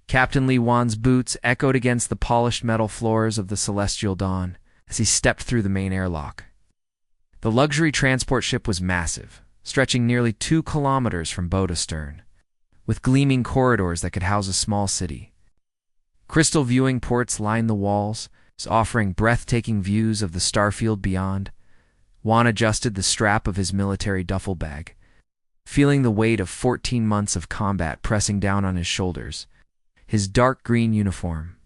Captain Lee Wan's boots echoed against the polished metal floors of the Celestial Dawn as he stepped through the main airlock. The luxury transport ship was massive, stretching nearly 2 kilometers from bow to stern, with gleaming corridors that could house a small city. Crystal viewing ports lined the walls, offering breathtaking views of the starfield beyond. Juan adjusted the strap of his military duffel bag, feeling the weight of 14 months of combat pressing down on his shoulders. His dark green uniform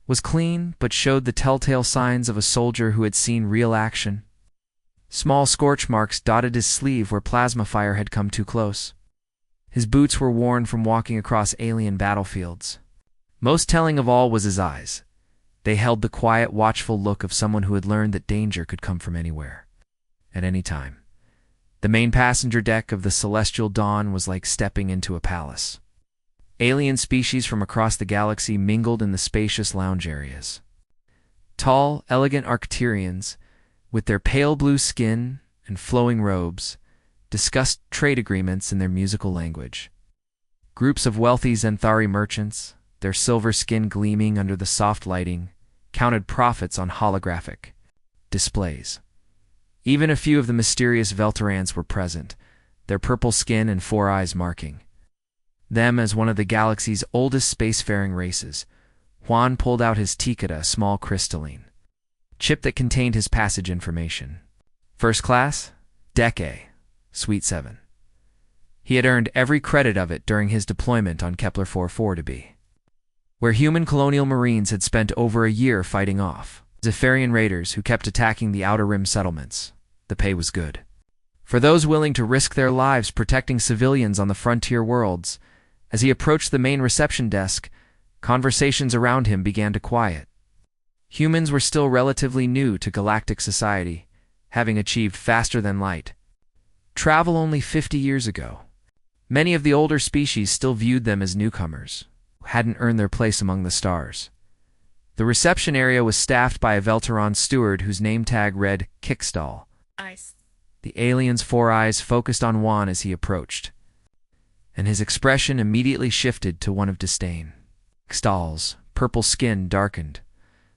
was clean, but showed the telltale signs of a soldier who had seen real action. Small scorch marks dotted his sleeve where plasma fire had come too close. His boots were worn from walking across alien battlefields. Most telling of all was his eyes. They held the quiet, watchful look of someone who had learned that danger could come from anywhere, at any time. The main passenger deck of the Celestial Dawn was like stepping into a palace. Alien species from across the galaxy mingled in the spacious lounge areas. Tall, elegant Arcturians, with their pale blue skin and flowing robes, discussed trade agreements in their musical language. Groups of wealthy Xanthari merchants, their silver skin gleaming under the soft lighting, counted profits on holographic displays. Even a few of the mysterious Velterans were present, their purple skin and 4 eyes marking them as one of the galaxy's oldest spacefaring races. Juan pulled out his ticket, a small crystalline chip that contained his passage information. First class, Deck A, Suite 7. He had earned every credit of it during his deployment on Kepler 44-B, where human colonial marines had spent over a year fighting off Zephyrian raiders who kept attacking the Outer Rim settlements. The pay was good. For those willing to risk their lives protecting civilians on the frontier worlds, as he approached the main reception desk, conversations around him began to quiet. Humans were still relatively new to galactic society, having achieved faster-than-light travel only 50 years ago. Many of the older species still viewed them as newcomers, who hadn't earned their place among the stars. The reception area was staffed by a Velteron steward whose name tag read Kickstall. Ice. The alien's 4 eyes focused on Juan as he approached, and his expression immediately shifted to one of disdain. Kickstall's purple skin darkened,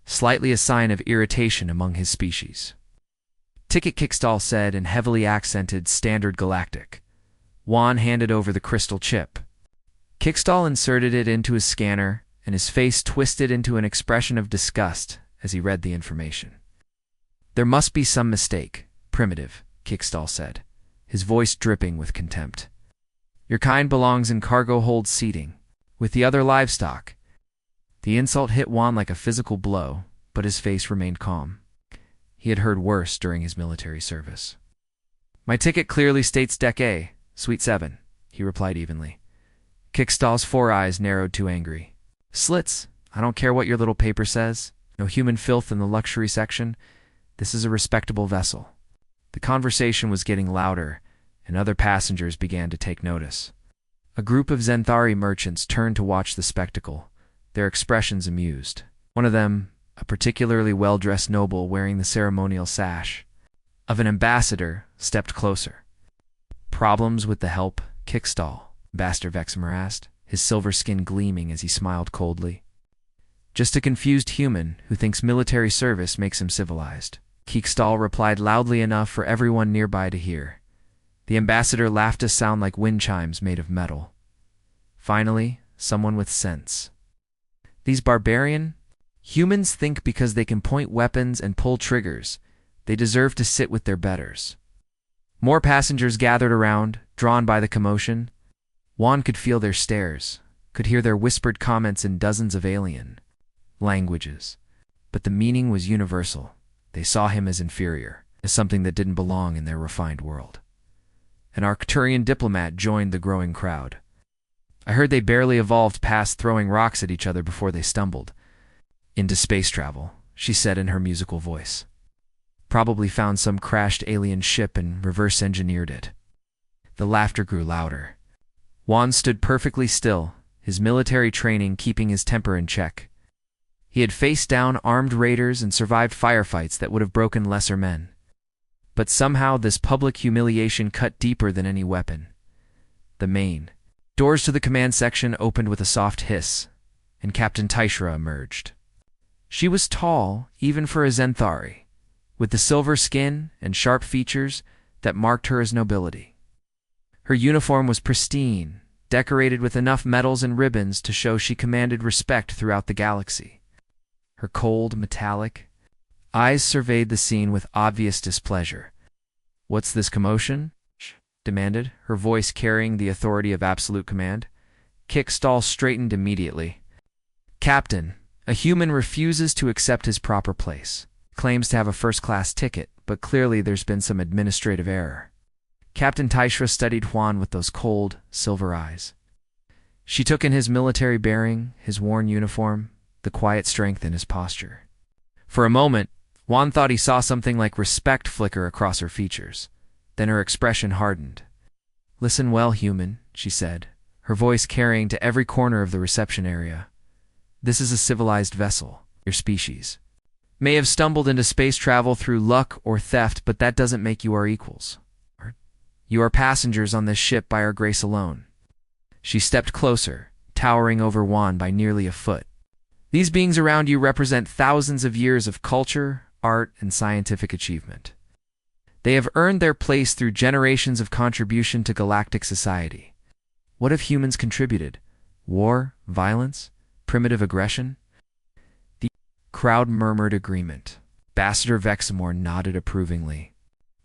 slightly a sign of irritation among his species. Ticket, Kickstall said in heavily accented Standard Galactic. Juan handed over the crystal chip. Kickstall inserted it into his scanner, and his face twisted into an expression of disgust as he read the information. There must be some mistake, Primitive, Kickstall said, his voice dripping with contempt. Your kind belongs in cargo hold seating, with the other livestock. The insult hit Juan like a physical blow, but his face remained calm. He had heard worse during his military service. My ticket clearly states Deck A, Suite 7, he replied evenly. Kickstall's 4 eyes narrowed to angry. Slits, I don't care what your little paper says. No human filth in the luxury section. This is a respectable vessel. The conversation was getting louder, and other passengers began to take notice. A group of Xanthari merchants turned to watch the spectacle, their expressions amused. One of them, a particularly well-dressed noble wearing the ceremonial sash of an ambassador, stepped closer. Problems with the help, Kickstall? Ambassador Veximer asked, his silver skin gleaming as he smiled coldly. Just a confused human who thinks military service makes him civilized. Kickstall replied loudly enough for everyone nearby to hear. The ambassador laughed a sound like wind chimes made of metal. Finally, someone with sense. These barbarian humans think because they can point weapons and pull triggers, they deserve to sit with their betters. More passengers gathered around, drawn by the commotion. Juan could feel their stares, could hear their whispered comments in dozens of alien languages. But the meaning was universal. They saw him as inferior, as something that didn't belong in their refined world. An Arcturian diplomat joined the growing crowd. I heard they barely evolved past throwing rocks at each other before they stumbled into space travel, she said in her musical voice. Probably found some crashed alien ship and reverse-engineered it. The laughter grew louder. Juan stood perfectly still, his military training keeping his temper in check. He had faced down armed raiders and survived firefights that would have broken lesser men. But somehow this public humiliation cut deeper than any weapon. The main doors to the command section opened with a soft hiss, and Captain Tishra emerged. She was tall, even for a Zenthari, with the silver skin and sharp features that marked her as nobility. Her uniform was pristine, decorated with enough medals and ribbons to show she commanded respect throughout the galaxy. Her cold, metallic eyes surveyed the scene with obvious displeasure. "What's this commotion?" she demanded, her voice carrying the authority of absolute command. Kickstall straightened immediately. "Captain, a human refuses to accept his proper place. Claims to have a first-class ticket, but clearly there's been some administrative error." Captain Tishra studied Juan with those cold, silver eyes. She took in his military bearing, his worn uniform, the quiet strength in his posture. For a moment, Juan thought he saw something like respect flicker across her features. Then her expression hardened. "Listen well, human," she said, her voice carrying to every corner of the reception area. "This is a civilized vessel. Your species may have stumbled into space travel through luck or theft, but that doesn't make you our equals. You are passengers on this ship by our grace alone." She stepped closer, towering over Juan by nearly a foot. "These beings around you represent thousands of years of culture, art, and scientific achievement. They have earned their place through generations of contribution to galactic society. What have humans contributed? War, violence, primitive aggression?" The crowd murmured agreement. Ambassador Vexamore nodded approvingly.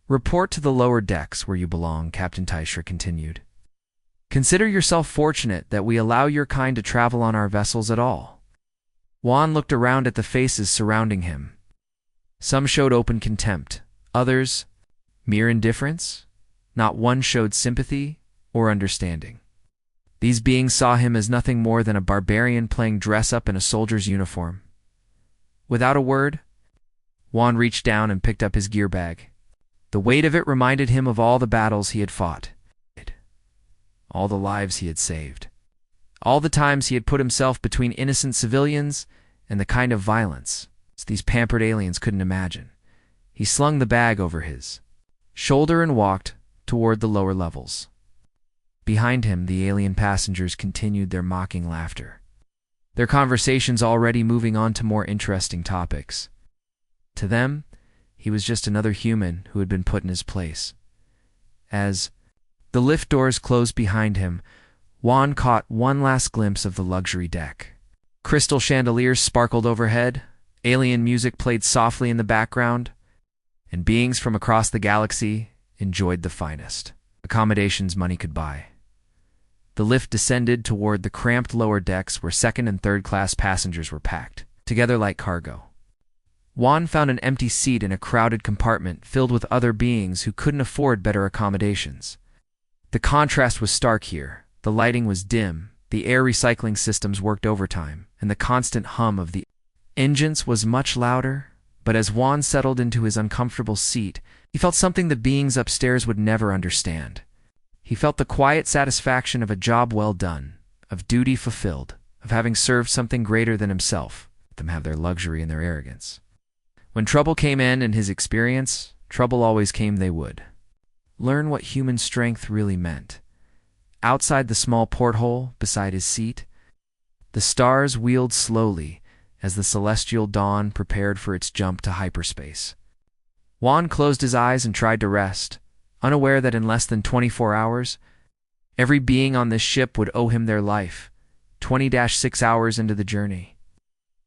"Report to the lower decks where you belong," Captain Tishra continued. "Consider yourself fortunate that we allow your kind to travel on our vessels at all." Juan looked around at the faces surrounding him. Some showed open contempt, others mere indifference. Not one showed sympathy or understanding. These beings saw him as nothing more than a barbarian playing dress-up in a soldier's uniform. Without a word, Juan reached down and picked up his gear bag. The weight of it reminded him of all the battles he had fought, all the lives he had saved, all the times he had put himself between innocent civilians and the kind of violence these pampered aliens couldn't imagine. He slung the bag over his shoulder and walked toward the lower levels. Behind him, the alien passengers continued their mocking laughter, their conversations already moving on to more interesting topics. To them, he was just another human who had been put in his place. As the lift doors closed behind him, Juan caught one last glimpse of the luxury deck. Crystal chandeliers sparkled overhead, alien music played softly in the background, and beings from across the galaxy enjoyed the finest accommodations money could buy. The lift descended toward the cramped lower decks where second and third class passengers were packed together like cargo. Juan found an empty seat in a crowded compartment filled with other beings who couldn't afford better accommodations. The contrast was stark here. The lighting was dim, the air recycling systems worked overtime, and the constant hum of the engines was much louder. But as Juan settled into his uncomfortable seat, he felt something the beings upstairs would never understand. He felt the quiet satisfaction of a job well done, of duty fulfilled, of having served something greater than himself. Let them have their luxury and their arrogance. When trouble came in his experience, trouble always came they would. Learn what human strength really meant. Outside the small porthole beside his seat, the stars wheeled slowly as the celestial dawn prepared for its jump to hyperspace. Juan closed his eyes and tried to rest, unaware that in less than 24 hours, every being on this ship would owe him their life, 20-6 hours into the journey.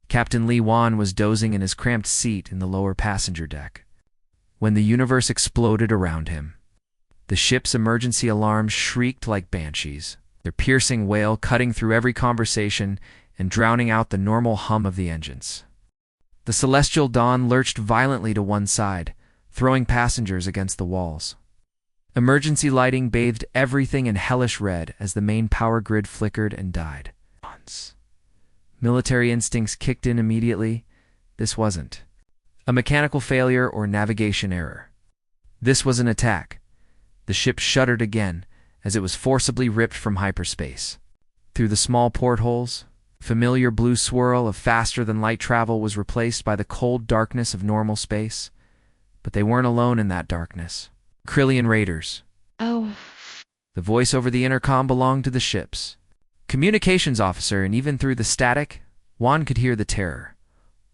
Captain Lee Juan was dozing in his cramped seat in the lower passenger deck when the universe exploded around him. The ship's emergency alarms shrieked like banshees, their piercing wail cutting through every conversation and drowning out the normal hum of the engines. The celestial dawn lurched violently to one side, throwing passengers against the walls. Emergency lighting bathed everything in hellish red as the main power grid flickered and died. Military instincts kicked in immediately. This wasn't a mechanical failure or navigation error. This was an attack. The ship shuddered again as it was forcibly ripped from hyperspace. Through the small portholes, familiar blue swirl of faster-than-light travel was replaced by the cold darkness of normal space. But they weren't alone in that darkness. Krillian raiders. Oh. The voice over the intercom belonged to the ships. communications officer, and even through the static, Juan could hear the terror.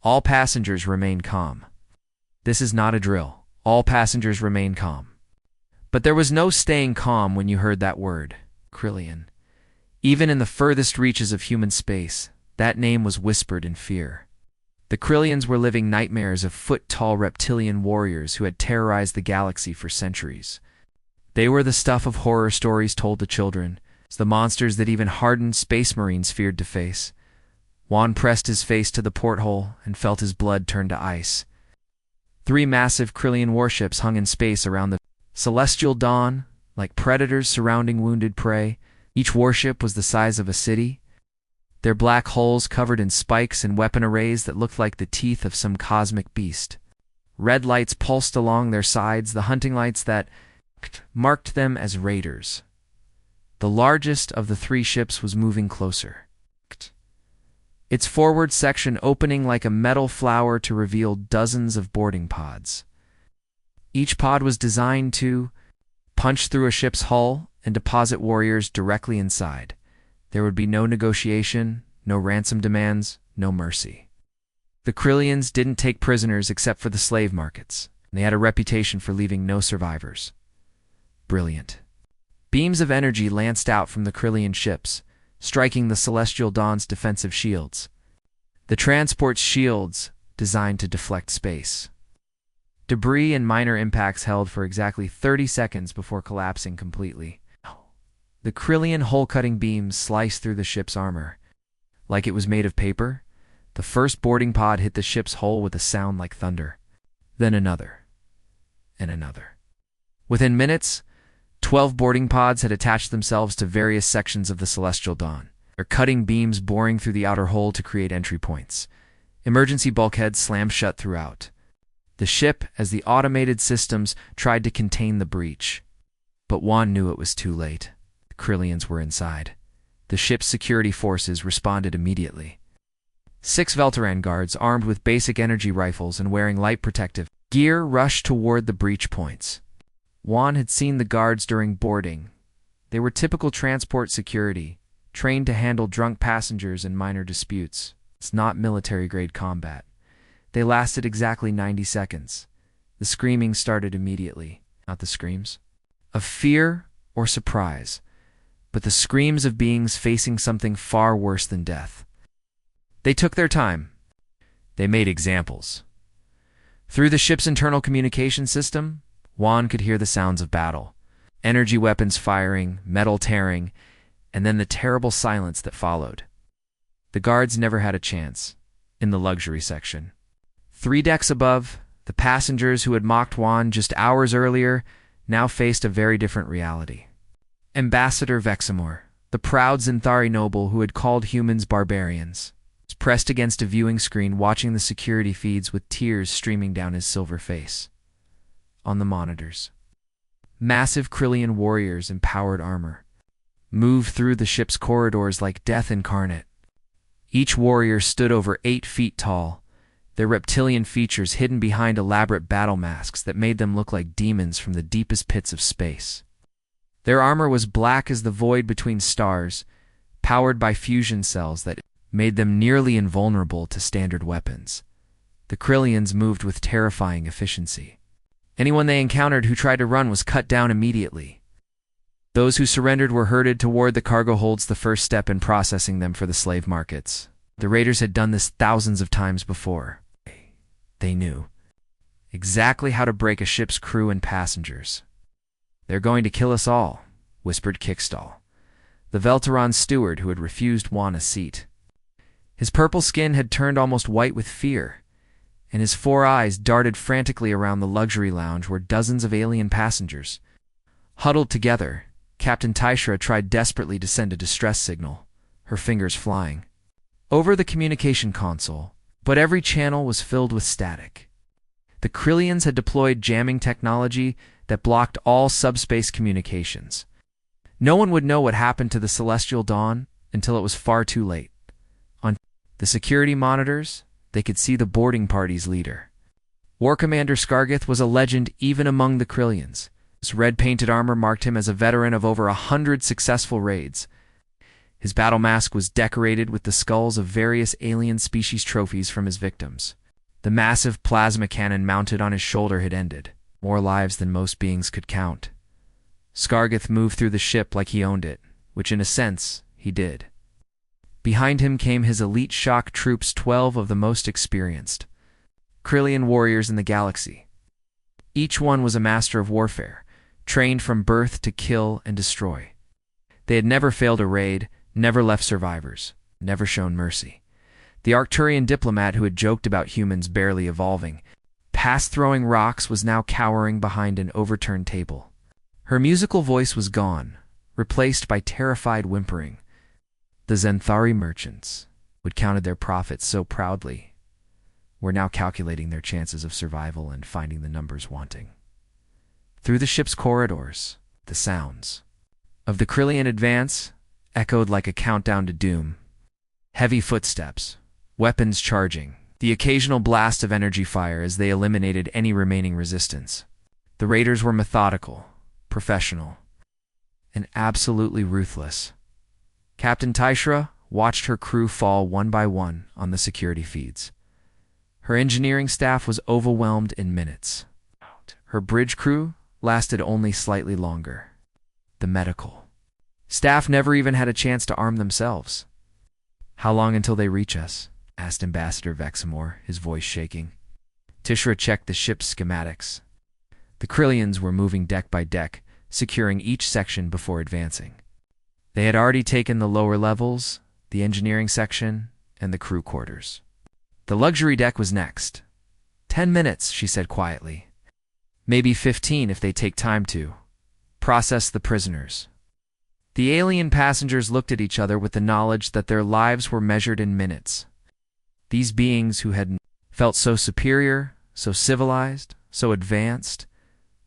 All passengers remain calm. This is not a drill. All passengers remain calm. But there was no staying calm when you heard that word, Krillian. Even in the furthest reaches of human space, that name was whispered in fear. The Krillians were living nightmares of foot-tall reptilian warriors who had terrorized the galaxy for centuries. They were the stuff of horror stories told to children, the monsters that even hardened space marines feared to face. Juan pressed his face to the porthole and felt his blood turn to ice. 3 massive Krillian warships hung in space around the celestial dawn, like predators surrounding wounded prey. Each warship was the size of a city, their black hulls covered in spikes and weapon arrays that looked like the teeth of some cosmic beast. Red lights pulsed along their sides, the hunting lights that marked them as raiders. The largest of the 3 ships was moving closer, its forward section opening like a metal flower to reveal dozens of boarding pods. Each pod was designed to punch through a ship's hull and deposit warriors directly inside. There would be no negotiation, no ransom demands, no mercy. The Krillians didn't take prisoners except for the slave markets, and they had a reputation for leaving no survivors. Brilliant. Beams of energy lanced out from the Krillian ships, striking the Celestial Dawn's defensive shields. The transport's shields designed to deflect space. Debris and minor impacts held for exactly 30 seconds before collapsing completely. The Krillian hull-cutting beams sliced through the ship's armor. Like it was made of paper, the first boarding pod hit the ship's hull with a sound like thunder. Then another. And another. Within minutes, 12 boarding pods had attached themselves to various sections of the Celestial Dawn, their cutting beams boring through the outer hull to create entry points. Emergency bulkheads slammed shut throughout. The ship, as the automated systems, tried to contain the breach. But Juan knew it was too late. The Krillians were inside. The ship's security forces responded immediately. 6 Velteran guards, armed with basic energy rifles and wearing light protective gear, rushed toward the breach points. Juan had seen the guards during boarding. They were typical transport security, trained to handle drunk passengers and minor disputes. It's not military-grade combat. They lasted exactly 90 seconds. The screaming started immediately. Not the screams of fear or surprise, but the screams of beings facing something far worse than death. They took their time. They made examples. Through the ship's internal communication system, Juan could hear the sounds of battle. Energy weapons firing, metal tearing, and then the terrible silence that followed. The guards never had a chance. In the luxury section, 3 decks above, the passengers who had mocked Juan just hours earlier now faced a very different reality. Ambassador Vexamor, the proud Zinthari noble who had called humans barbarians, was pressed against a viewing screen watching the security feeds with tears streaming down his silver face. On the monitors, massive Krillian warriors in powered armor moved through the ship's corridors like death incarnate. Each warrior stood over 8 feet tall, their reptilian features hidden behind elaborate battle masks that made them look like demons from the deepest pits of space. Their armor was black as the void between stars, powered by fusion cells that made them nearly invulnerable to standard weapons. The Krillians moved with terrifying efficiency. Anyone they encountered who tried to run was cut down immediately. Those who surrendered were herded toward the cargo holds, the first step in processing them for the slave markets. The raiders had done this thousands of times before. They knew exactly how to break a ship's crew and passengers. "They're going to kill us all," whispered Kickstall, the Velteron steward who had refused Juan a seat. His purple skin had turned almost white with fear, and his 4 eyes darted frantically around the luxury lounge where dozens of alien passengers. Huddled together, Captain Tishra tried desperately to send a distress signal, her fingers flying over the communication console, but every channel was filled with static. The Krillians had deployed jamming technology that blocked all subspace communications. No one would know what happened to the Celestial Dawn until it was far too late. On the security monitors, they could see the boarding party's leader. War Commander Skargith was a legend even among the Krillians. His red-painted armor marked him as a veteran of over 100 successful raids. His battle mask was decorated with the skulls of various alien species trophies from his victims. The massive plasma cannon mounted on his shoulder had ended. More lives than most beings could count. Scargith moved through the ship like he owned it, which in a sense, he did. Behind him came his elite shock troops, 12 of the most experienced Krillian warriors in the galaxy. Each one was a master of warfare, trained from birth to kill and destroy. They had never failed a raid, never left survivors, never shown mercy. The Arcturian diplomat who had joked about humans barely evolving, past throwing rocks, was now cowering behind an overturned table. Her musical voice was gone, replaced by terrified whimpering. The Zenthari merchants, who had counted their profits so proudly, were now calculating their chances of survival and finding the numbers wanting. Through the ship's corridors, the sounds of the Krillian advance echoed like a countdown to doom. Heavy footsteps, weapons charging, the occasional blast of energy fire as they eliminated any remaining resistance. The raiders were methodical, professional, and absolutely ruthless. Captain Tishra watched her crew fall one by one on the security feeds. Her engineering staff was overwhelmed in minutes. Her bridge crew lasted only slightly longer. The medical staff never even had a chance to arm themselves. "How long until they reach us?" asked Ambassador Vexamore, his voice shaking. Tishra checked the ship's schematics. The Krillians were moving deck by deck, securing each section before advancing. They had already taken the lower levels, the engineering section, and the crew quarters. The luxury deck was next. 10 minutes, she said quietly. Maybe 15 if they take time to process the prisoners. The alien passengers looked at each other with the knowledge that their lives were measured in minutes. These beings who had felt so superior, so civilized, so advanced,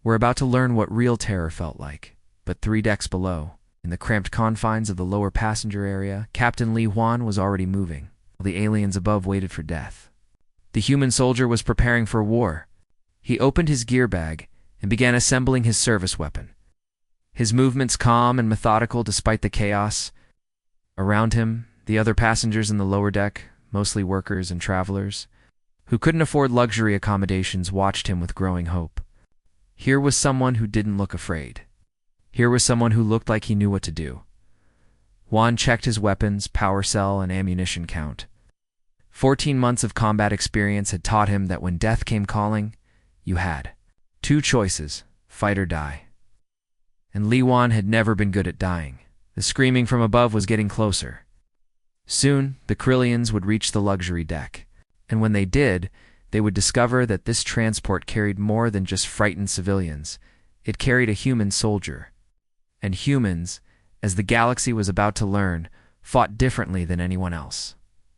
were about to learn what real terror felt like. But 3 decks below, in the cramped confines of the lower passenger area, Captain Li Huan was already moving, while the aliens above waited for death. The human soldier was preparing for war. He opened his gear bag and began assembling his service weapon. His movements calm and methodical despite the chaos. Around him, the other passengers in the lower deck, mostly workers and travelers, who couldn't afford luxury accommodations, watched him with growing hope. Here was someone who didn't look afraid. Here was someone who looked like he knew what to do. Juan checked his weapons, power cell, and ammunition count. 14 months of combat experience had taught him that when death came calling, you had 2 choices, fight or die. And Li Wan had never been good at dying. The screaming from above was getting closer. Soon, the Krillians would reach the luxury deck, and when they did, they would discover that this transport carried more than just frightened civilians. It carried a human soldier. And humans, as the galaxy was about to learn, fought differently than anyone else.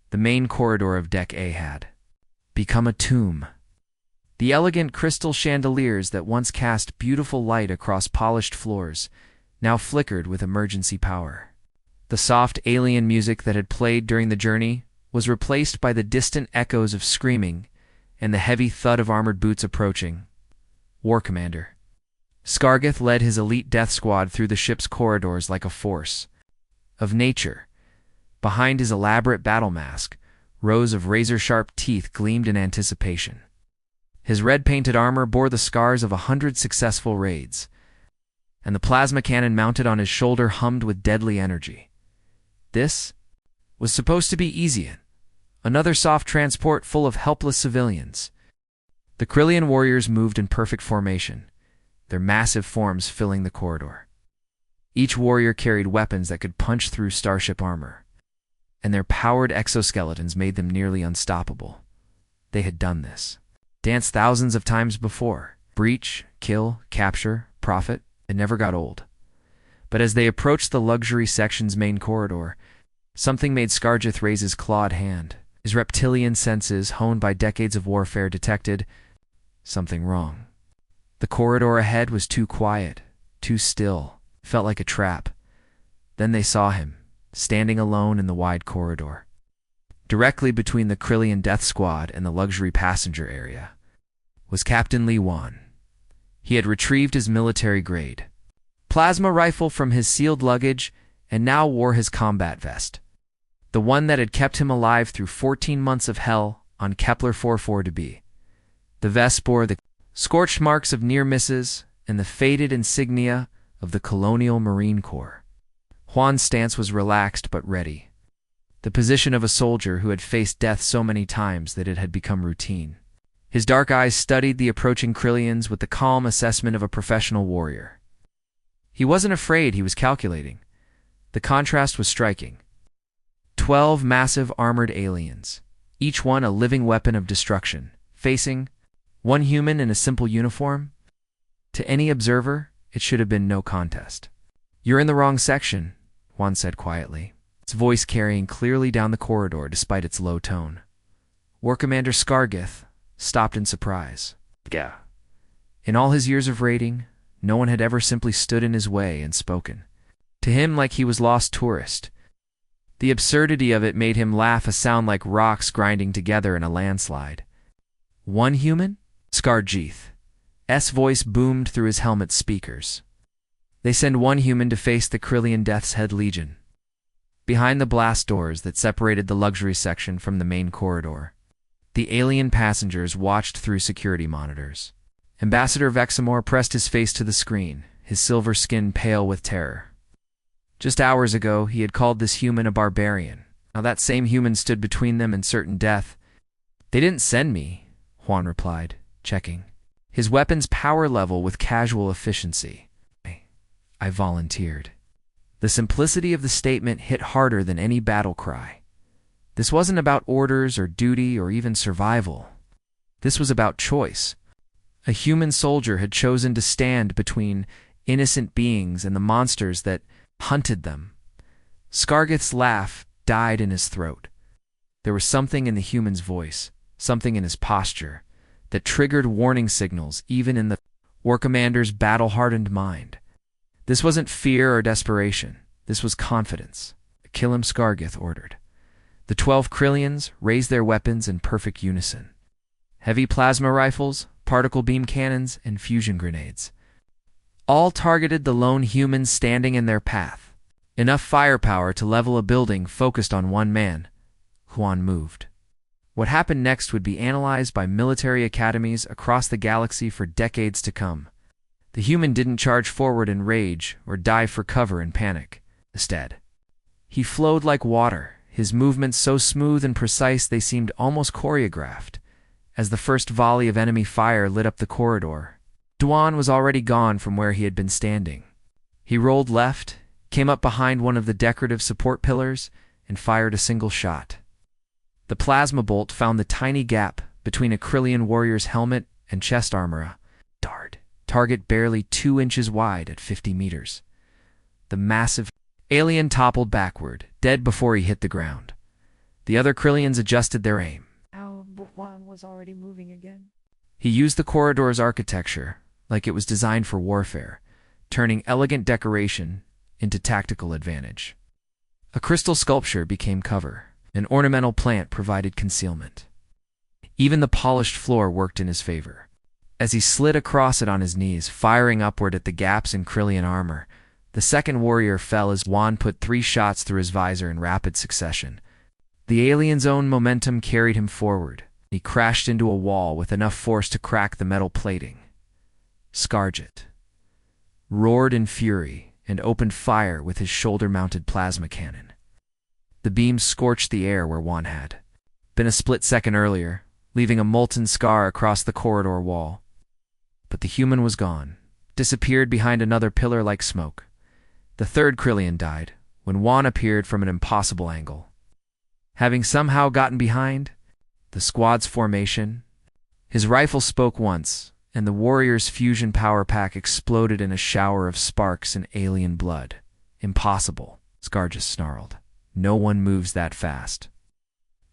The main corridor of Deck A had become a tomb. The elegant crystal chandeliers that once cast beautiful light across polished floors now flickered with emergency power. The soft alien music that had played during the journey was replaced by the distant echoes of screaming and the heavy thud of armored boots approaching. War Commander Scargith led his elite death squad through the ship's corridors like a force of nature. Behind his elaborate battle mask, rows of razor-sharp teeth gleamed in anticipation. His red-painted armor bore the scars of 100 successful raids, and the plasma cannon mounted on his shoulder hummed with deadly energy. This was supposed to be Easian, another soft transport full of helpless civilians. The Krillian warriors moved in perfect formation, their massive forms filling the corridor. Each warrior carried weapons that could punch through starship armor, and their powered exoskeletons made them nearly unstoppable. They had done this, danced thousands of times before. Breach, kill, capture, profit, it never got old. But as they approached the luxury section's main corridor, something made Scargith raise his clawed hand. His reptilian senses, honed by decades of warfare, detected something wrong. The corridor ahead was too quiet, too still, felt like a trap. Then they saw him, standing alone in the wide corridor, directly between the Krillian death squad and the luxury passenger area, was Captain Li Wan. He had retrieved his military-grade plasma rifle from his sealed luggage and now wore his combat vest. The one that had kept him alive through 14 months of hell on Kepler 44b. The vest bore the scorched marks of near misses and the faded insignia of the Colonial Marine Corps. Juan's stance was relaxed but ready, the position of a soldier who had faced death so many times that it had become routine. His dark eyes studied the approaching Krillians with the calm assessment of a professional warrior. He wasn't afraid, he was calculating. The contrast was striking. 12 massive armored aliens, each one a living weapon of destruction, facing one human in a simple uniform. To any observer, it should have been no contest. "You're in the wrong section," Juan said quietly, its voice carrying clearly down the corridor despite its low tone. War Commander Scargith stopped in surprise. Yeah. In all his years of raiding, no one had ever simply stood in his way and spoken to him like he was lost tourist. The absurdity of it made him laugh, a sound like rocks grinding together in a landslide. "One human?" Scargith's voice boomed through his helmet's speakers. "They send one human to face the Krillian Death's Head Legion." Behind the blast doors that separated the luxury section from the main corridor, the alien passengers watched through security monitors. Ambassador Vexamore pressed his face to the screen, his silver skin pale with terror. Just hours ago, he had called this human a barbarian. Now that same human stood between them and certain death. "They didn't send me," Juan replied, checking his weapon's power level with casual efficiency. "I volunteered." The simplicity of the statement hit harder than any battle cry. This wasn't about orders or duty or even survival. This was about choice. A human soldier had chosen to stand between innocent beings and the monsters that hunted them. Scargith's laugh died in his throat. There was something in the human's voice, something in his posture, that triggered warning signals even in the War Commander's battle-hardened mind. This wasn't fear or desperation. This was confidence. "Kill him," Scargith ordered. The 12 Krillians raised their weapons in perfect unison. Heavy plasma rifles, particle beam cannons, and fusion grenades. All targeted the lone human standing in their path. Enough firepower to level a building focused on one man. Juan moved. What happened next would be analyzed by military academies across the galaxy for decades to come. The human didn't charge forward in rage or dive for cover in panic. Instead, he flowed like water, his movements so smooth and precise they seemed almost choreographed. As the first volley of enemy fire lit up the corridor, Juan was already gone from where he had been standing. He rolled left, came up behind one of the decorative support pillars, and fired a single shot. The plasma bolt found the tiny gap between a Krillian warrior's helmet and chest armor. Target barely 2 inches wide at 50 meters. The massive alien toppled backward, dead before he hit the ground. The other Krillians adjusted their aim. But Juan was already moving again. He used the corridor's architecture like it was designed for warfare, turning elegant decoration into tactical advantage. A crystal sculpture became cover. An ornamental plant provided concealment. Even the polished floor worked in his favor. As he slid across it on his knees, firing upward at the gaps in Krillian armor, the second warrior fell as Juan put 3 shots through his visor in rapid succession. The alien's own momentum carried him forward. He crashed into a wall with enough force to crack the metal plating. Scargith roared in fury and opened fire with his shoulder-mounted plasma cannon. The beam scorched the air where Juan had been a split second earlier, leaving a molten scar across the corridor wall. But the human was gone, disappeared behind another pillar like smoke. The third Krillian died when Juan appeared from an impossible angle. Having somehow gotten behind the squad's formation, his rifle spoke once, and the warrior's fusion power pack exploded in a shower of sparks and alien blood. "Impossible," Scargith snarled. "No one moves that fast."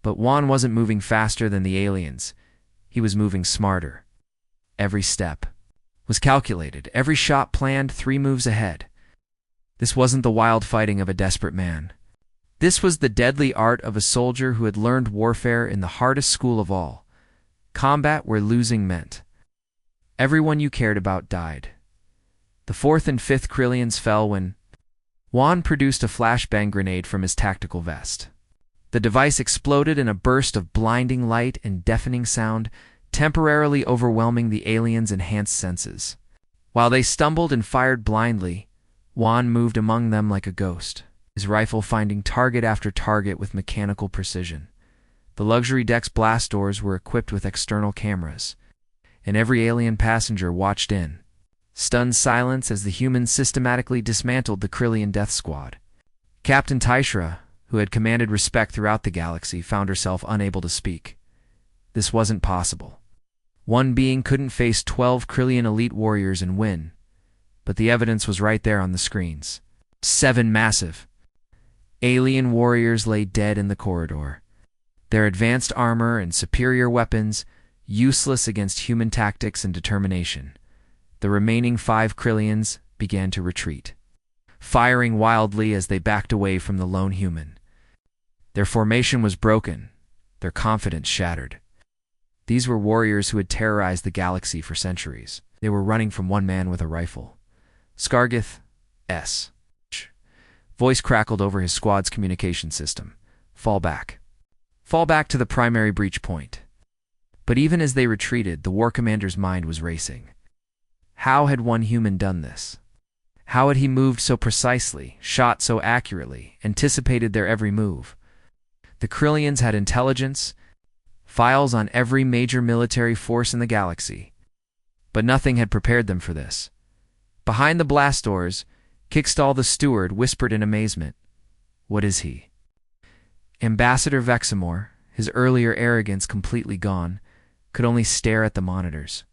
But Juan wasn't moving faster than the aliens. He was moving smarter. Every step was calculated, every shot planned 3 moves ahead. This wasn't the wild fighting of a desperate man. This was the deadly art of a soldier who had learned warfare in the hardest school of all, combat where losing meant everyone you cared about died. The 4th and 5th Krillians fell when Juan produced a flashbang grenade from his tactical vest. The device exploded in a burst of blinding light and deafening sound, temporarily overwhelming the aliens' enhanced senses. While they stumbled and fired blindly, Juan moved among them like a ghost, his rifle finding target after target with mechanical precision. The luxury deck's blast doors were equipped with external cameras, and every alien passenger watched in, stunned silence as the humans systematically dismantled the Krillian death squad. Captain Tishra, who had commanded respect throughout the galaxy, found herself unable to speak. This wasn't possible. One being couldn't face 12 Krillian elite warriors and win, but the evidence was right there on the screens. 7 massive alien warriors lay dead in the corridor, their advanced armor and superior weapons useless against human tactics and determination. The remaining 5 Krillians began to retreat, firing wildly as they backed away from the lone human. Their formation was broken, their confidence shattered. These were warriors who had terrorized the galaxy for centuries. They were running from one man with a rifle. Scargith S. Voice crackled over his squad's communication system. Fall back. Fall back to the primary breach point. But even as they retreated, the war commander's mind was racing. How had one human done this? How had he moved so precisely, shot so accurately, anticipated their every move? The Krillians had intelligence, files on every major military force in the galaxy, but nothing had prepared them for this. Behind the blast doors, Kickstall the steward whispered in amazement, "What is he?" Ambassador Vexamore, his earlier arrogance completely gone, could only stare at the monitors.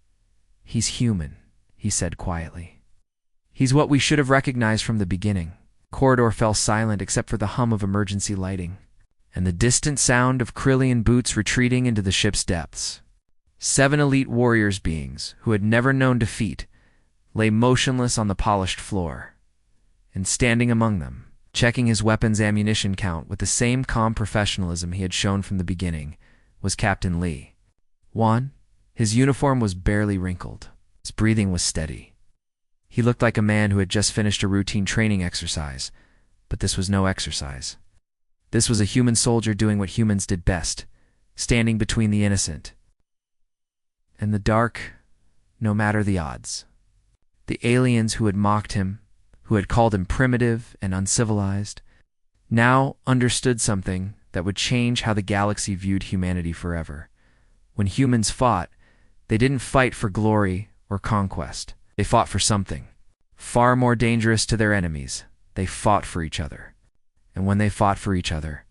"He's human," he said quietly. "He's what we should have recognized from the beginning." The corridor fell silent except for the hum of emergency lighting, and the distant sound of Krillian boots retreating into the ship's depths. 7 elite warriors beings, who had never known defeat, lay motionless on the polished floor. And standing among them, checking his weapon's ammunition count with the same calm professionalism he had shown from the beginning, was Captain Lee. Juan, his uniform was barely wrinkled. His breathing was steady. He looked like a man who had just finished a routine training exercise, but this was no exercise. This was a human soldier doing what humans did best, standing between the innocent and the dark, no matter the odds. The aliens who had mocked him, who had called him primitive and uncivilized, now understood something that would change how the galaxy viewed humanity forever. When humans fought, they didn't fight for glory or conquest. They fought for something far more dangerous to their enemies. They fought for each other. And when they fought for each other,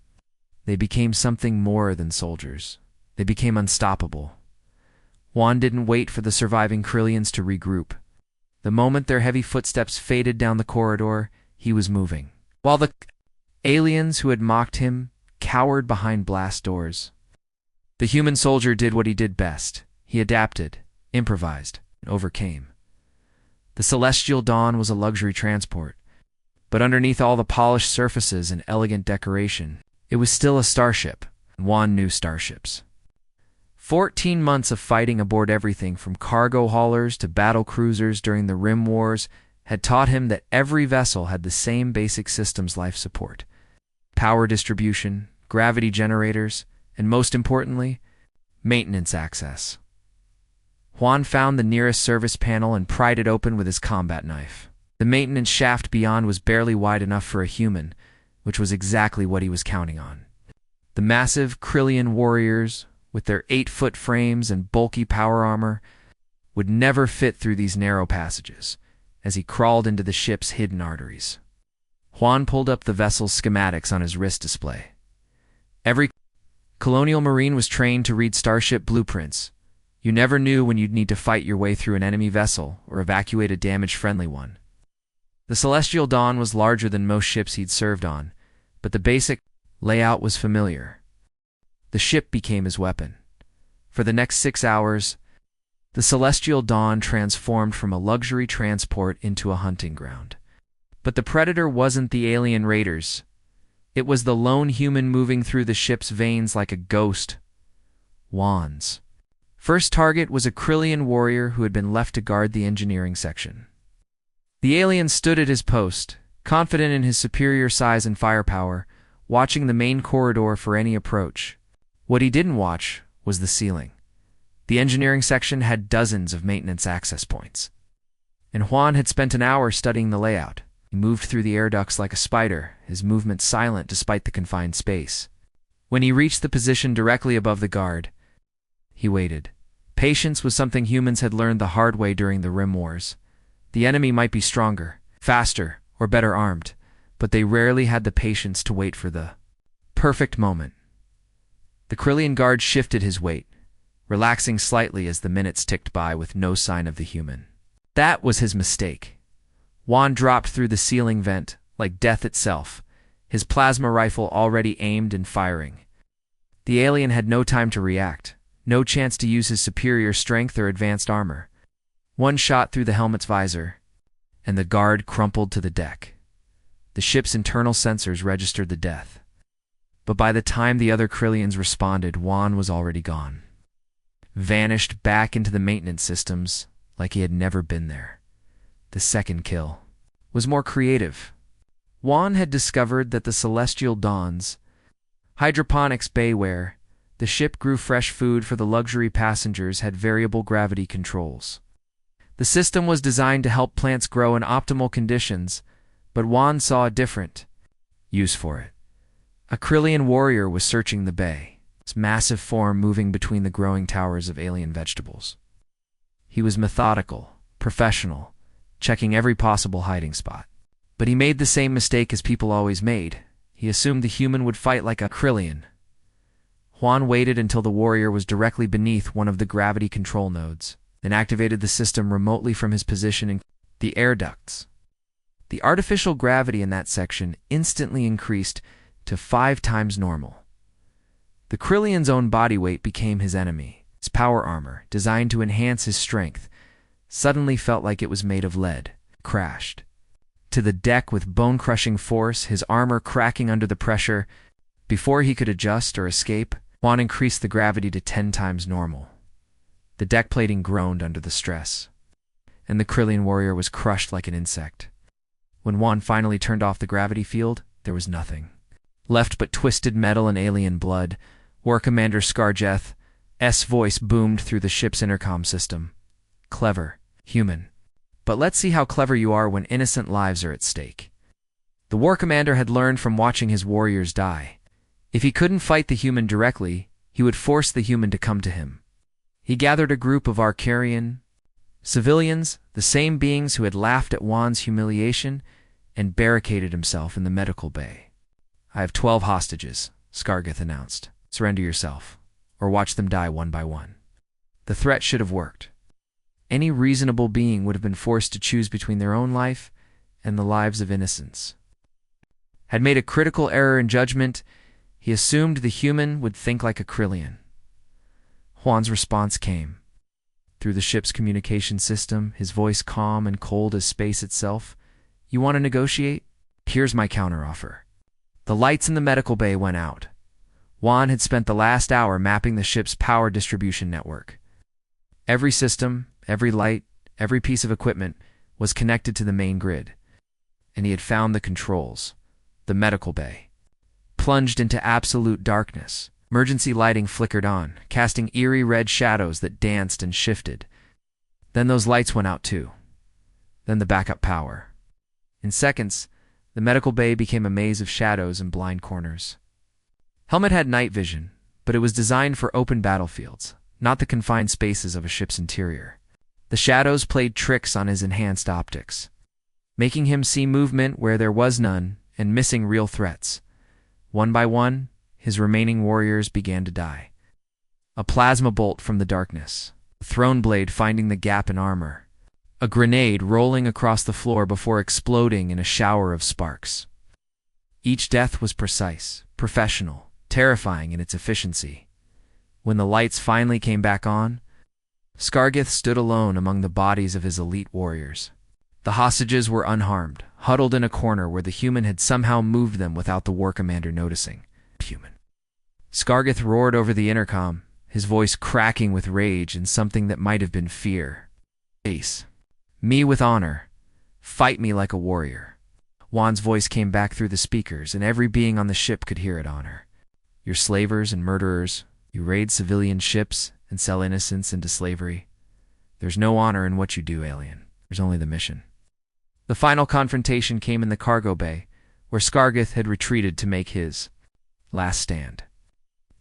they became something more than soldiers. They became unstoppable. Juan didn't wait for the surviving Krillians to regroup. The moment their heavy footsteps faded down the corridor, he was moving. While the aliens who had mocked him cowered behind blast doors, the human soldier did what he did best. He adapted, improvised, and overcame. The celestial dawn was a luxury transport, but underneath all the polished surfaces and elegant decoration, it was still a starship. Juan knew starships. 14 months of fighting aboard everything from cargo haulers to battle cruisers during the Rim Wars had taught him that every vessel had the same basic systems: life support, power distribution, gravity generators, and most importantly, maintenance access. Juan found the nearest service panel and pried it open with his combat knife. The maintenance shaft beyond was barely wide enough for a human, which was exactly what he was counting on. The massive Krillian warriors, with their 8-foot frames and bulky power armor, would never fit through these narrow passages as he crawled into the ship's hidden arteries. Juan pulled up the vessel's schematics on his wrist display. Every colonial marine was trained to read starship blueprints. You never knew when you'd need to fight your way through an enemy vessel or evacuate a damaged friendly one. The Celestial Dawn was larger than most ships he'd served on, but the basic layout was familiar. The ship became his weapon. For the next 6 hours, the Celestial Dawn transformed from a luxury transport into a hunting ground. But the predator wasn't the alien raiders. It was the lone human moving through the ship's veins like a ghost. Juan's first target was a Krillian warrior who had been left to guard the engineering section. The alien stood at his post, confident in his superior size and firepower, watching the main corridor for any approach. What he didn't watch was the ceiling. The engineering section had dozens of maintenance access points, and Juan had spent an hour studying the layout. He moved through the air ducts like a spider, his movement silent despite the confined space. When he reached the position directly above the guard, he waited. Patience was something humans had learned the hard way during the Rim Wars. The enemy might be stronger, faster, or better armed, but they rarely had the patience to wait for the perfect moment. The Krillian guard shifted his weight, relaxing slightly as the minutes ticked by with no sign of the human. That was his mistake. Juan dropped through the ceiling vent like death itself, his plasma rifle already aimed and firing. The alien had no time to react, no chance to use his superior strength or advanced armor. One shot through the helmet's visor, and the guard crumpled to the deck. The ship's internal sensors registered the death. But by the time the other Krillians responded, Juan was already gone. Vanished back into the maintenance systems like he had never been there. The second kill was more creative. Juan had discovered that the celestial dawns, hydroponics bayware, the ship grew fresh food for the luxury passengers, had variable gravity controls. The system was designed to help plants grow in optimal conditions, but Juan saw a different use for it. A Krillian warrior was searching the bay, its massive form moving between the growing towers of alien vegetables. He was methodical, professional, checking every possible hiding spot. But he made the same mistake as people always made. He assumed the human would fight like a Krillian. Juan waited until the warrior was directly beneath one of the gravity control nodes, then activated the system remotely from his position in the air ducts. The artificial gravity in that section instantly increased to 5 times normal. The Krillian's own body weight became his enemy. His power armor, designed to enhance his strength, suddenly felt like it was made of lead, crashed to the deck with bone-crushing force, his armor cracking under the pressure. Before he could adjust or escape, Juan increased the gravity to 10 times normal. The deck plating groaned under the stress, and the Krillian warrior was crushed like an insect. When Juan finally turned off the gravity field, there was nothing left but twisted metal and alien blood. War Commander Scarjeth's voice boomed through the ship's intercom system. "Clever, human. But let's see how clever you are when innocent lives are at stake." The War Commander had learned from watching his warriors die. If he couldn't fight the human directly, he would force the human to come to him. He gathered a group of Arcarian civilians, the same beings who had laughed at Juan's humiliation, and barricaded himself in the medical bay. "I have 12 hostages," Scargeth announced. "Surrender yourself, or watch them die one by one." The threat should have worked. Any reasonable being would have been forced to choose between their own life and the lives of innocents. Had made a critical error in judgment, he assumed the human would think like a Krillian. Juan's response came. Through the ship's communication system, his voice calm and cold as space itself. "You want to negotiate? Here's my counteroffer." The lights in the medical bay went out. Juan had spent the last hour mapping the ship's power distribution network. Every system, every light, every piece of equipment was connected to the main grid, and he had found the controls. The medical bay plunged into absolute darkness. Emergency lighting flickered on, casting eerie red shadows that danced and shifted. Then those lights went out too. Then the backup power. In seconds, the medical bay became a maze of shadows and blind corners. Helmet had night vision, but it was designed for open battlefields, not the confined spaces of a ship's interior. The shadows played tricks on his enhanced optics, making him see movement where there was none and missing real threats. One by one, his remaining warriors began to die. A plasma bolt from the darkness, a throne blade finding the gap in armor, a grenade rolling across the floor before exploding in a shower of sparks. Each death was precise, professional, terrifying in its efficiency. When the lights finally came back on, Scargeth stood alone among the bodies of his elite warriors. The hostages were unharmed, huddled in a corner where the human had somehow moved them without the War Commander noticing. Human. Scargeth roared over the intercom, his voice cracking with rage and something that might have been fear. "Face me with honor. Fight me like a warrior." Juan's voice came back through the speakers, and every being on the ship could hear it on her. "You're slavers and murderers. You raid civilian ships and sell innocents into slavery. There's no honor in what you do, alien. There's only the mission." The final confrontation came in the cargo bay, where Scargith had retreated to make his last stand.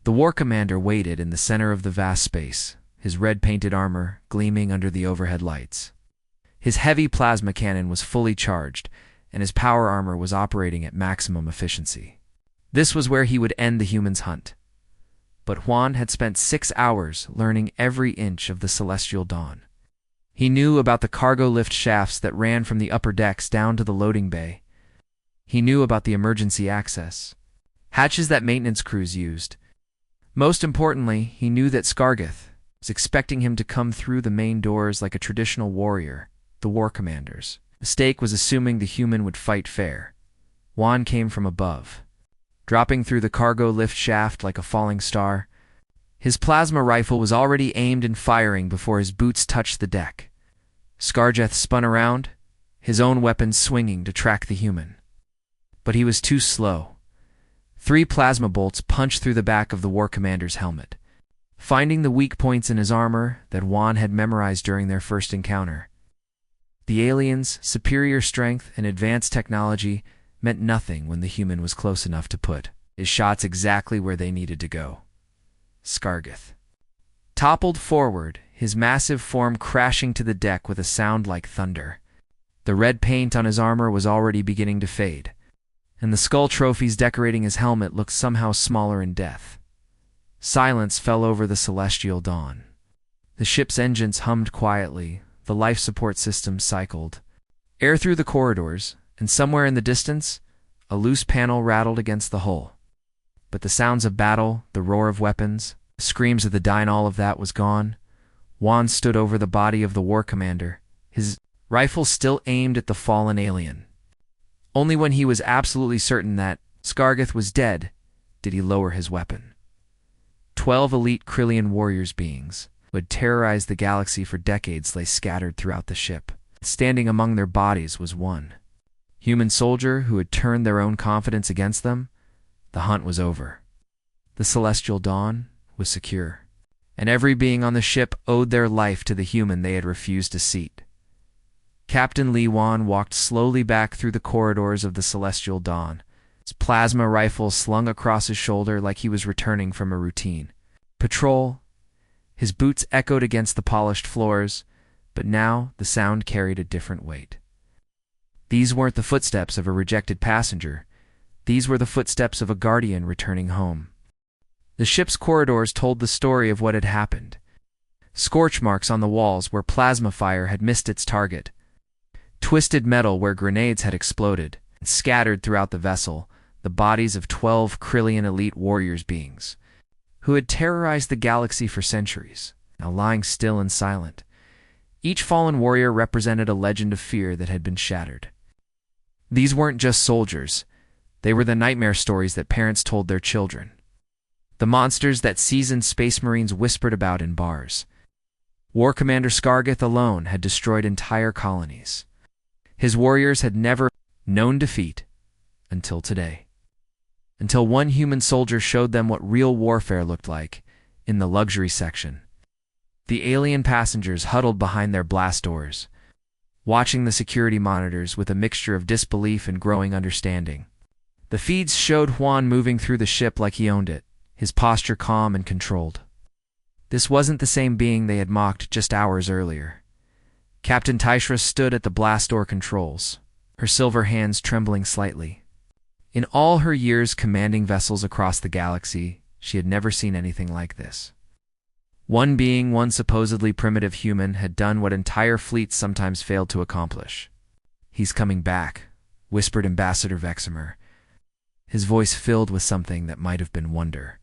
The war commander waited in the center of the vast space, his red-painted armor gleaming under the overhead lights. His heavy plasma cannon was fully charged, and his power armor was operating at maximum efficiency. This was where he would end the humans' hunt. But Juan had spent 6 hours learning every inch of the celestial dawn. He knew about the cargo lift shafts that ran from the upper decks down to the loading bay. He knew about the emergency access hatches that maintenance crews used. Most importantly, he knew that Scargith was expecting him to come through the main doors like a traditional warrior, the war commander's. Mistake was assuming the human would fight fair. Juan came from above, dropping through the cargo lift shaft like a falling star. His plasma rifle was already aimed and firing before his boots touched the deck. Scargith spun around, his own weapon swinging to track the human. But he was too slow. 3 plasma bolts punched through the back of the war commander's helmet, finding the weak points in his armor that Juan had memorized during their first encounter. The alien's superior strength and advanced technology meant nothing when the human was close enough to put his shots exactly where they needed to go. Scargith toppled forward, his massive form crashing to the deck with a sound like thunder. The red paint on his armor was already beginning to fade, and the skull trophies decorating his helmet looked somehow smaller in death. Silence fell over the celestial dawn. The ship's engines hummed quietly, the life support system cycled. Air through the corridors, and somewhere in the distance, a loose panel rattled against the hull. But the sounds of battle, the roar of weapons, the screams of the dying, all of that was gone. Juan stood over the body of the war commander, his rifle still aimed at the fallen alien. Only when he was absolutely certain that Scargith was dead did he lower his weapon. 12 elite Krillian warriors beings, who had terrorized the galaxy for decades, lay scattered throughout the ship. Standing among their bodies was one human soldier who had turned their own confidence against them. The hunt was over. The celestial dawn was secure, and every being on the ship owed their life to the human they had refused to seat. Captain Li Wan walked slowly back through the corridors of the celestial dawn, his plasma rifle slung across his shoulder like he was returning from a routine patrol. His boots echoed against the polished floors, but now the sound carried a different weight. These weren't the footsteps of a rejected passenger. These were the footsteps of a guardian returning home. The ship's corridors told the story of what had happened. Scorch marks on the walls where plasma fire had missed its target. Twisted metal where grenades had exploded, and scattered throughout the vessel, the bodies of 12 Krillian elite warriors beings, who had terrorized the galaxy for centuries, now lying still and silent. Each fallen warrior represented a legend of fear that had been shattered. These weren't just soldiers. They were the nightmare stories that parents told their children. The monsters that seasoned space marines whispered about in bars. War Commander Scargith alone had destroyed entire colonies. His warriors had never known defeat until today. Until one human soldier showed them what real warfare looked like in the luxury section. The alien passengers huddled behind their blast doors, watching the security monitors with a mixture of disbelief and growing understanding. The feeds showed Juan moving through the ship like he owned it, his posture calm and controlled. This wasn't the same being they had mocked just hours earlier. Captain Tishra stood at the blast door controls, her silver hands trembling slightly. In all her years commanding vessels across the galaxy, she had never seen anything like this. One being, one supposedly primitive human, had done what entire fleets sometimes failed to accomplish. "He's coming back," whispered Ambassador Veximer, his voice filled with something that might have been wonder,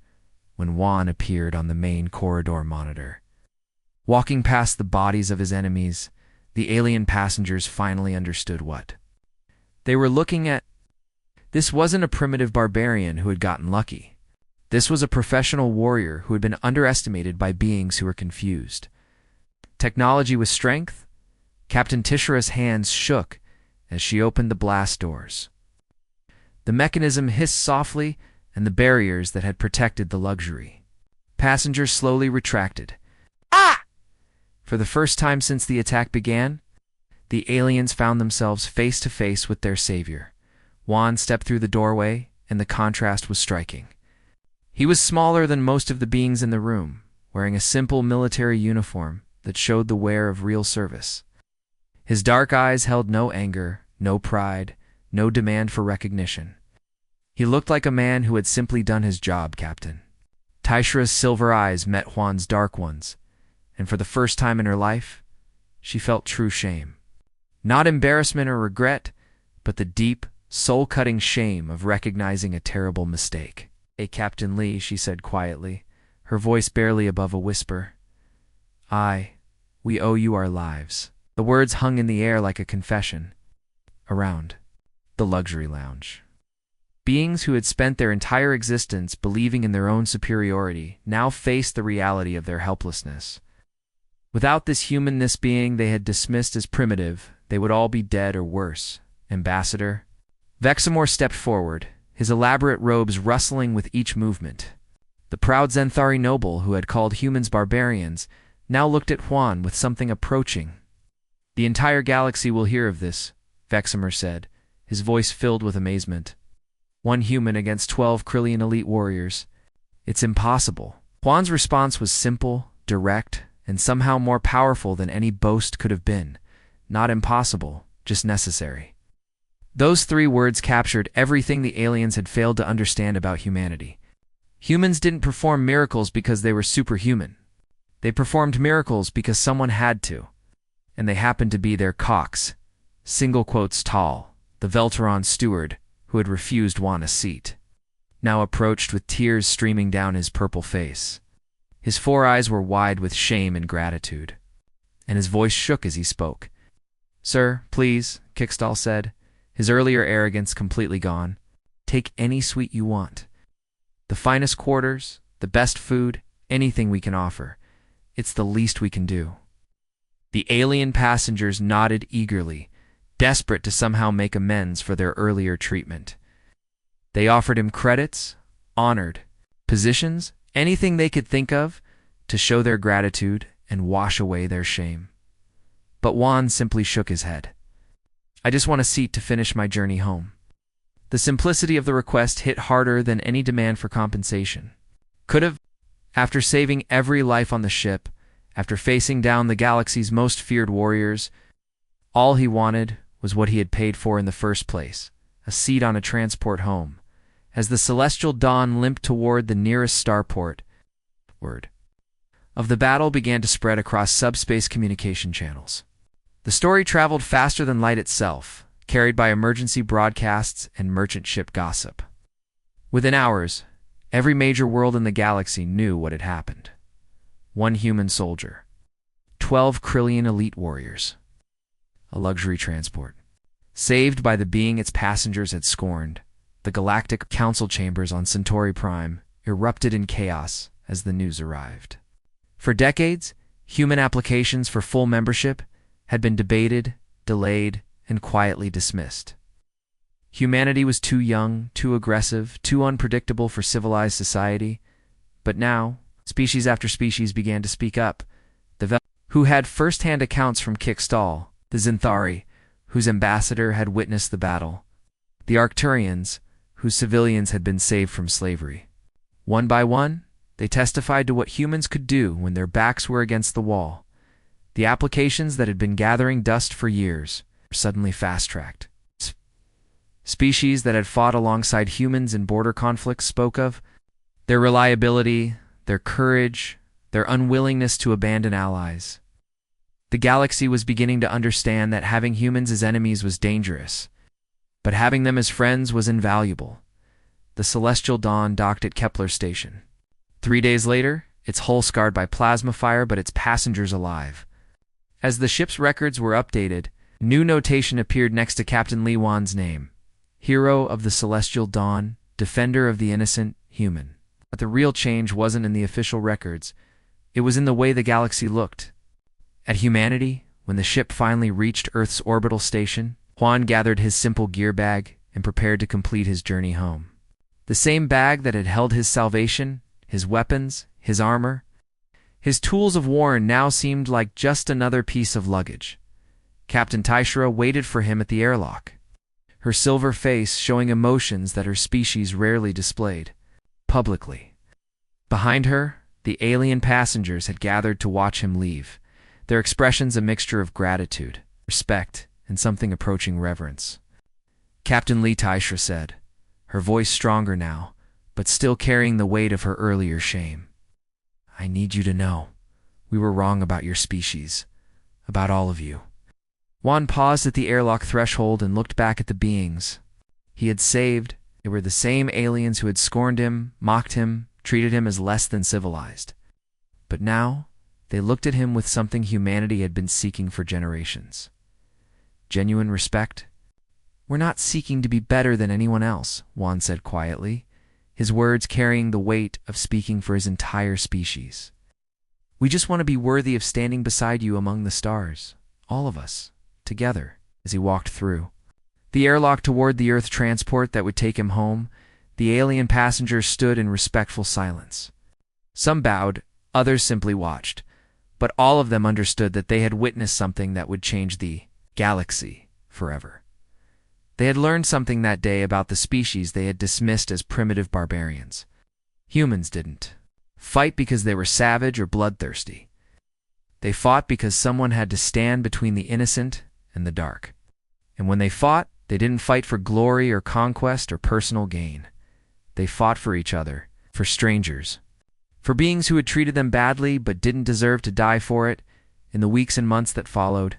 when Juan appeared on the main corridor monitor. Walking past the bodies of his enemies, the alien passengers finally understood what they were looking at. This wasn't a primitive barbarian who had gotten lucky. This was a professional warrior who had been underestimated by beings who were confused. Technology with strength? Captain Tishra's hands shook as she opened the blast doors, The mechanism hissed softly, and the barriers that had protected the luxury passengers slowly retracted. Ah! For the first time since the attack began, the aliens found themselves face to face with their savior. Juan stepped through the doorway, and the contrast was striking. He was smaller than most of the beings in the room, wearing a simple military uniform that showed the wear of real service. His dark eyes held no anger, no pride, no demand for recognition. He looked like a man who had simply done his job, Captain. Tishra's silver eyes met Juan's dark ones, and for the first time in her life, she felt true shame. Not embarrassment or regret, but the deep, soul-cutting shame of recognizing a terrible mistake. "Hey, Captain Lee," she said quietly, her voice barely above a whisper. We owe you our lives." The words hung in the air like a confession. Around the luxury lounge, beings who had spent their entire existence believing in their own superiority now faced the reality of their helplessness. Without this humanness being they had dismissed as primitive, they would all be dead or worse. "Ambassador." Vexamor stepped forward, his elaborate robes rustling with each movement. The proud Zenthari noble who had called humans barbarians now looked at Juan with something approaching. "The entire galaxy will hear of this," Vexamor said, his voice filled with amazement. "One human against 12 Krillian elite warriors. It's impossible." Juan's response was simple, direct, and somehow more powerful than any boast could have been. Not impossible, just necessary. Those 3 words captured everything the aliens had failed to understand about humanity. Humans didn't perform miracles because they were superhuman. They performed miracles because someone had to, and they happened to be their Cox, single quotes tall, the Velteron steward who had refused Juan a seat, now approached with tears streaming down his purple face. His 4 eyes were wide with shame and gratitude, and his voice shook as he spoke. "Sir, please," Kickstall said, his earlier arrogance completely gone. "Take any suite you want. The finest quarters, the best food, anything we can offer. It's the least we can do." The alien passengers nodded eagerly, desperate to somehow make amends for their earlier treatment. They offered him credits, honored, positions, anything they could think of to show their gratitude and wash away their shame. But Juan simply shook his head. "I just want a seat to finish my journey home." The simplicity of the request hit harder than any demand for compensation could have. After saving every life on the ship, after facing down the galaxy's most feared warriors, all he wanted was what he had paid for in the first place, a seat on a transport home. As the celestial dawn limped toward the nearest starport, word of the battle began to spread across subspace communication channels. The story traveled faster than light itself, carried by emergency broadcasts and merchant ship gossip. Within hours, every major world in the galaxy knew what had happened. 1 human soldier, 12 Krillian elite warriors, a luxury transport, saved by the being its passengers had scorned. The galactic council chambers on Centauri Prime erupted in chaos as the news arrived. For decades, human applications for full membership had been debated, delayed, and quietly dismissed. Humanity was too young, too aggressive, too unpredictable for civilized society. But now, species after species began to speak up. Who had first-hand accounts from Kickstall, the Zenthari, whose ambassador had witnessed the battle, the Arcturians, whose civilians had been saved from slavery. One by one, they testified to what humans could do when their backs were against the wall. The applications that had been gathering dust for years were suddenly fast-tracked. Species that had fought alongside humans in border conflicts spoke of their reliability, their courage, their unwillingness to abandon allies. The galaxy was beginning to understand that having humans as enemies was dangerous, but having them as friends was invaluable. The Celestial Dawn docked at Kepler Station. 3 days later, its hull scarred by plasma fire, but its passengers alive. As the ship's records were updated, new notation appeared next to Captain Lee Wan's name: Hero of the Celestial Dawn, Defender of the Innocent, Human. But the real change wasn't in the official records. It was in the way the galaxy looked. At humanity, when the ship finally reached Earth's orbital station, Juan gathered his simple gear bag and prepared to complete his journey home. The same bag that had held his salvation, his weapons, his armor, his tools of war now seemed like just another piece of luggage. Captain Tishra waited for him at the airlock, her silver face showing emotions that her species rarely displayed publicly. Behind her, the alien passengers had gathered to watch him leave, their expressions a mixture of gratitude, respect, and something approaching reverence. Captain Lee Tishra said, her voice stronger now, but still carrying the weight of her earlier shame. I need you to know, we were wrong about your species, about all of you. Juan paused at the airlock threshold and looked back at the beings he had saved. They were the same aliens who had scorned him, mocked him, treated him as less than civilized. But now, they looked at him with something humanity had been seeking for generations. Genuine respect. We're not seeking to be better than anyone else, Juan said quietly, his words carrying the weight of speaking for his entire species. We just want to be worthy of standing beside you among the stars, all of us, together, as he walked through the airlock toward the Earth transport that would take him home. The alien passengers stood in respectful silence. Some bowed, others simply watched, but all of them understood that they had witnessed something that would change the galaxy forever. They had learned something that day about the species they had dismissed as primitive barbarians. Humans didn't fight because they were savage or bloodthirsty. They fought because someone had to stand between the innocent and the dark. And when they fought, they didn't fight for glory or conquest or personal gain. They fought for each other, for strangers, for beings who had treated them badly but didn't deserve to die for it. In the weeks and months that followed,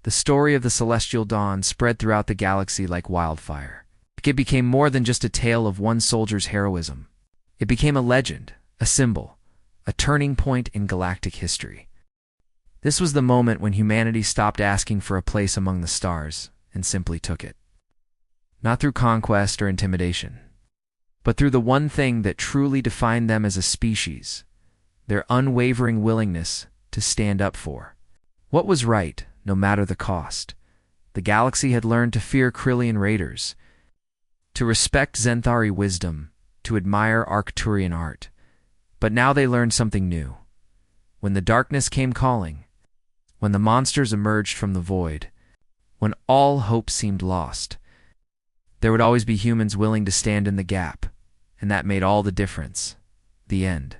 the story of the Celestial Dawn spread throughout the galaxy like wildfire. It became more than just a tale of one soldier's heroism. It became a legend, a symbol, a turning point in galactic history. This was the moment when humanity stopped asking for a place among the stars and simply took it. Not through conquest or intimidation, but through the one thing that truly defined them as a species, their unwavering willingness to stand up for what was right, no matter the cost. The galaxy had learned to fear Krillian raiders, to respect Zenthari wisdom, to admire Arcturian art. But now they learned something new. When the darkness came calling, when the monsters emerged from the void, when all hope seemed lost, there would always be humans willing to stand in the gap, and that made all the difference. The end.